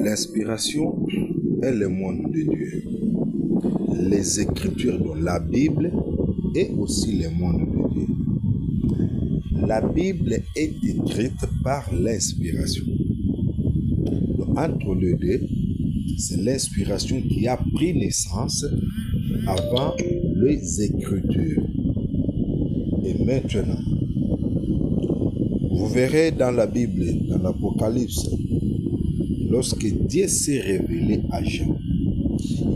L'inspiration est le monde de Dieu. Les Écritures de la Bible est aussi le monde de Dieu. La Bible est écrite par l'inspiration. Entre les deux, c'est l'inspiration qui a pris naissance avant les Écritures. Et maintenant, vous verrez dans la Bible, dans l'Apocalypse, lorsque Dieu s'est révélé à Jean,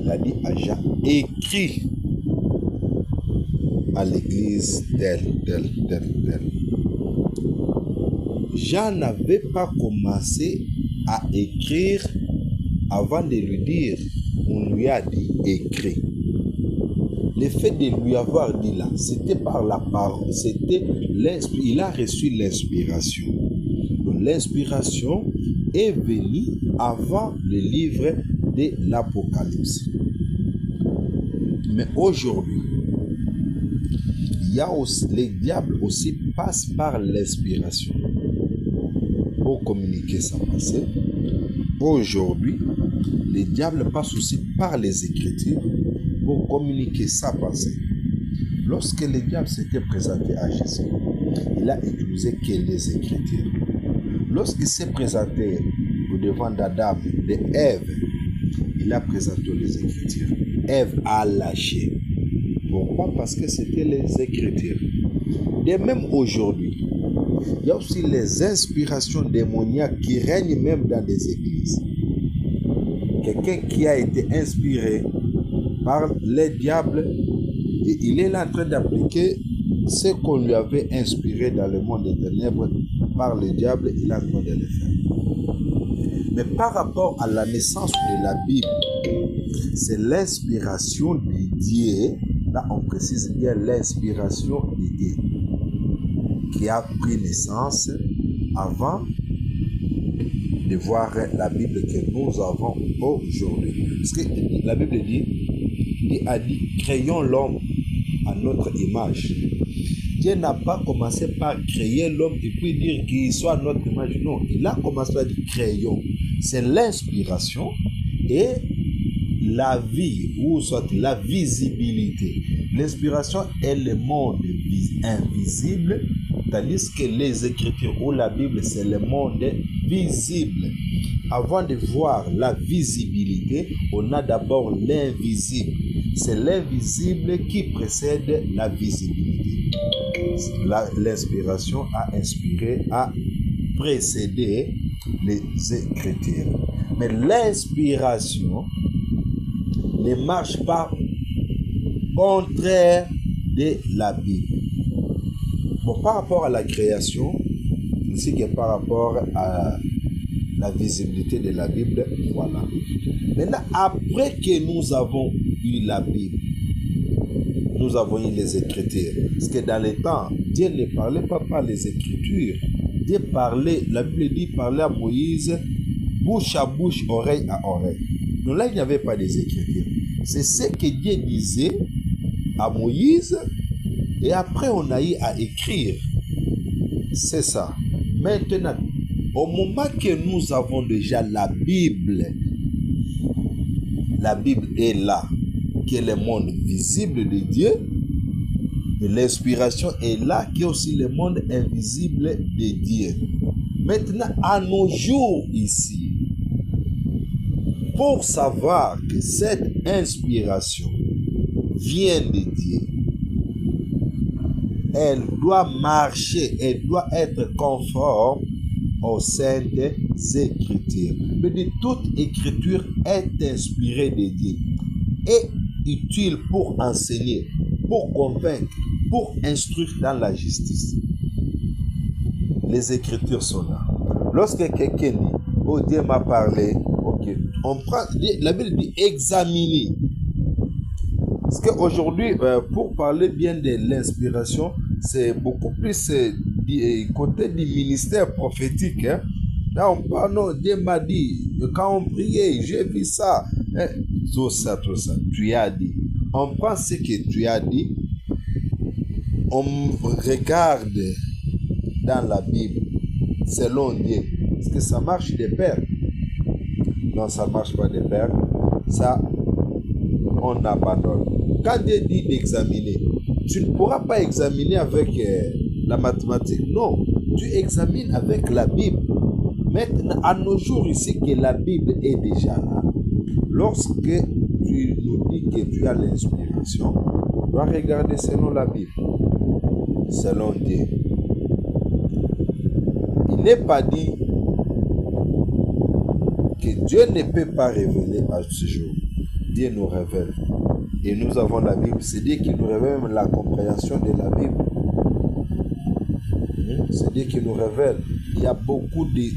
il a dit à Jean, écris à l'église tel. Jean n'avait pas commencé à écrire avant de lui dire, on lui a dit écris. Le fait de lui avoir dit là, c'était par la parole, il a reçu l'inspiration. Donc l'inspiration est venue avant le livre de l'Apocalypse. Mais aujourd'hui, il y a aussi, les diables aussi passent par l'inspiration pour communiquer sa pensée. Aujourd'hui, les diables passent aussi par les Écritures pour communiquer sa pensée. Lorsque le diable s'était présenté à Jésus, il a utilisé que les Écritures. Lorsqu'il s'est présenté au devant d'Adam, d'Ève, il a présenté les Écritures. Ève a lâché. Pourquoi? Parce que c'était les Écritures. De même aujourd'hui, il y a aussi les inspirations démoniaques qui règnent même dans des églises. Quelqu'un qui a été inspiré par les diables et il est là en train d'appliquer ce qu'on lui avait inspiré dans le monde des ténèbres par le diable, il est en train de le faire. Mais par rapport à la naissance de la Bible, c'est l'inspiration de Dieu. Là, on précise bien l'inspiration de Dieu qui a pris naissance avant de voir la Bible que nous avons aujourd'hui. Parce que la Bible dit, Dieu a dit, créons l'homme à notre image. Dieu n'a pas commencé par créer l'homme et puis dire qu'il soit à notre image. Non, il a commencé par dire créons. C'est l'inspiration et la vie, ou soit la visibilité. L'inspiration est le monde invisible, tandis que les Écritures ou la Bible, c'est le monde visible. Avant de voir la visibilité, on a d'abord l'invisible. C'est l'invisible qui précède la visibilité. L'inspiration a inspiré, a précédé les Écritures. Mais l'inspiration ne marche pas contraire de la Bible. Bon, par rapport à la création, ainsi que par rapport à la visibilité de la Bible, voilà. Maintenant, après que nous avons eu la Bible, nous avons eu les Écritures. Parce que dans les temps, Dieu ne parlait pas par les Écritures. Dieu parlait, la Bible dit, parlait à Moïse, bouche à bouche, oreille à oreille. Donc là, il n'y avait pas des Écritures. C'est ce que Dieu disait à Moïse, et après on a eu à écrire. C'est ça. Maintenant, au moment que nous avons déjà la Bible est là, qui est le monde visible de Dieu, et l'inspiration est là, qui est aussi le monde invisible de Dieu. Maintenant, à nos jours ici, pour savoir que cette inspiration vient de Dieu, elle doit marcher, elle doit être conforme aux saintes Écritures. Mais toute écriture est inspirée de Dieu et utile pour enseigner, pour convaincre, pour instruire dans la justice. Les Écritures sont là. Lorsque quelqu'un dit, oh Dieu m'a parlé, ok, on prend, la Bible dit examiner. Parce qu'aujourd'hui, pour parler bien de l'inspiration, c'est beaucoup plus du côté du ministère prophétique. Hein. Là, on parle, non, Dieu m'a dit, quand on priait, j'ai vu ça. Hein. Tout ça, tu as dit. On prend ce que tu as dit, on regarde dans la Bible, selon Dieu, Est-ce que ça marche des pères? Non, ça ne marche pas des pères. Ça, on abandonne. Quand Dieu dit d'examiner, tu ne pourras pas examiner avec la mathématique. Non, tu examines avec la Bible. Maintenant, à nos jours ici, que la Bible est déjà là, lorsque tu nous dis que tu as l'inspiration, on doit regarder selon la Bible, selon Dieu. Il n'est pas dit que Dieu ne peut pas révéler à ce jour. Dieu nous révèle. Et nous avons la Bible. C'est Dieu qui nous révèle même la compréhension de la Bible. C'est Dieu qui nous révèle. Il y a beaucoup de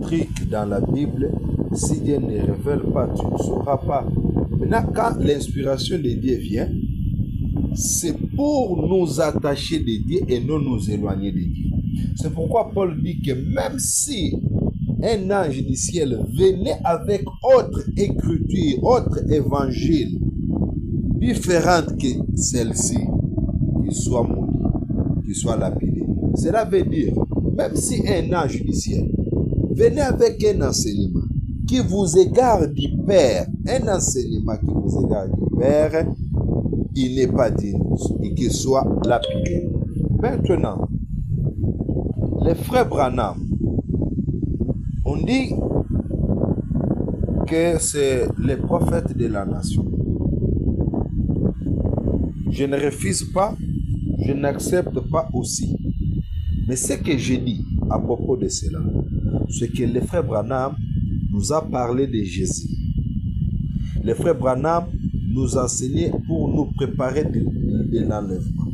trucs dans la Bible. Si Dieu ne révèle pas, tu ne sauras pas. Maintenant, quand l'inspiration de Dieu vient, c'est pour nous attacher de Dieu et non nous éloigner de Dieu. C'est pourquoi Paul dit que même si un ange du ciel venait avec autre écriture, autre évangile, différente que celle-ci, qu'il soit maudit, qu'il soit lapidé. Cela veut dire, même si un ange du ciel venait avec un enseignement qui vous égare du Père, un enseignement qui vous égare du Père, il n'est pas digne et qu'il soit lapidé. Maintenant, les frères Branham, on dit que c'est les prophètes de la nation. Je ne refuse pas, je n'accepte pas aussi. Mais ce que je dis à propos de cela, c'est que le frère Branham nous a parlé de Jésus. Le frère Branham nous a enseigné pour nous préparer de l'enlèvement.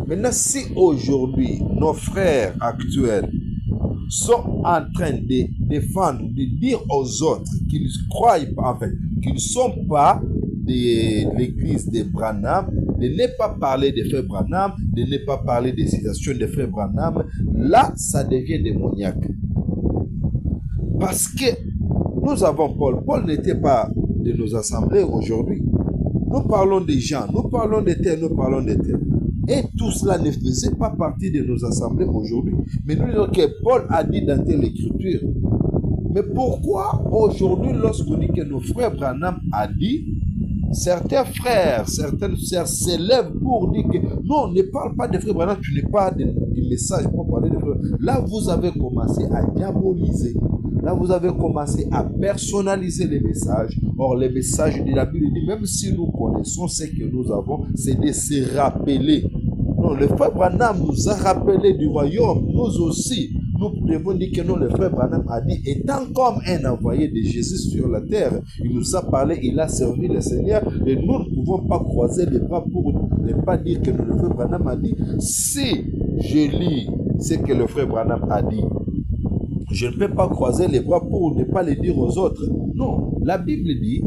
Maintenant, si aujourd'hui nos frères actuels sont en train de défendre, de dire aux autres qu'ils ne croient pas, en fait, qu'ils ne sont pas de l'église de Branham, de ne pas parler des frères Branham, de ne pas parler des citations des frères Branham, là, ça devient démoniaque. Parce que nous avons Paul. Paul n'était pas de nos assemblées aujourd'hui. Nous parlons des gens, nous parlons de tel, nous parlons de tel. Et tout cela ne faisait pas partie de nos assemblées aujourd'hui. Mais nous disons que Paul a dit dans telle écriture. Mais pourquoi aujourd'hui, lorsqu'on dit que nos frères Branham a dit, certains frères, certaines sœurs s'élèvent pour dire que non, ne parle pas des frères Branham, tu n'es pas du message pour parler des frères. Là, vous avez commencé à diaboliser. Là, vous avez commencé à personnaliser les messages. Or, les messages de la Bible dit, même si nous connaissons ce que nous avons, c'est de se rappeler. Non, le frère Branham nous a rappelé du royaume. Nous aussi, nous devons dire que non, le frère Branham a dit, étant comme un envoyé de Jésus sur la terre, il nous a parlé, il a servi le Seigneur, et nous ne pouvons pas croiser les bras pour ne pas dire que le frère Branham a dit. Si je lis ce que le frère Branham a dit, je ne peux pas croiser les bras pour ne pas le dire aux autres. Non, la Bible dit,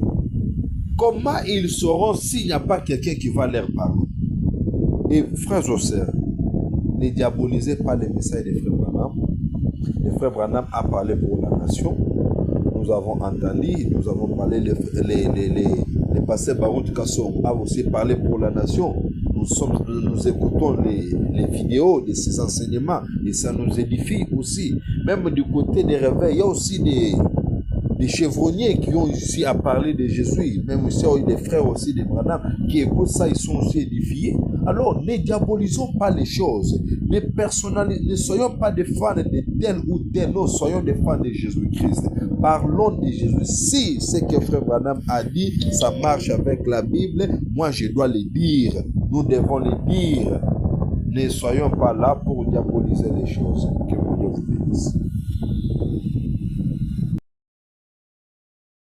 comment ils sauront s'il n'y a pas quelqu'un qui va leur parler? Et frères et sœurs, ne diabolisez pas les messages des frères Branham. Le frère Branham a parlé pour la nation. Nous avons entendu, nous avons parlé, les pasteurs Baruch Kasson a aussi parlé pour la nation. Nous écoutons les vidéos de ces enseignements et ça nous édifie aussi. Même du côté des réveils, il y a aussi des chevronniers qui ont ici à parler de Jésus. Même ici, il y a des frères aussi de Branham qui écoutent ça, ils sont aussi édifiés. Alors, ne diabolisons pas les choses. Ne soyons pas des fans de tel ou tel. Non, soyons des fans de Jésus-Christ. Parlons de Jésus. Si ce que frère Branham a dit, ça marche avec la Bible, moi je dois le dire. Nous devons le dire. Ne soyons pas là pour diaboliser les choses. Que mon Dieu vous bénisse.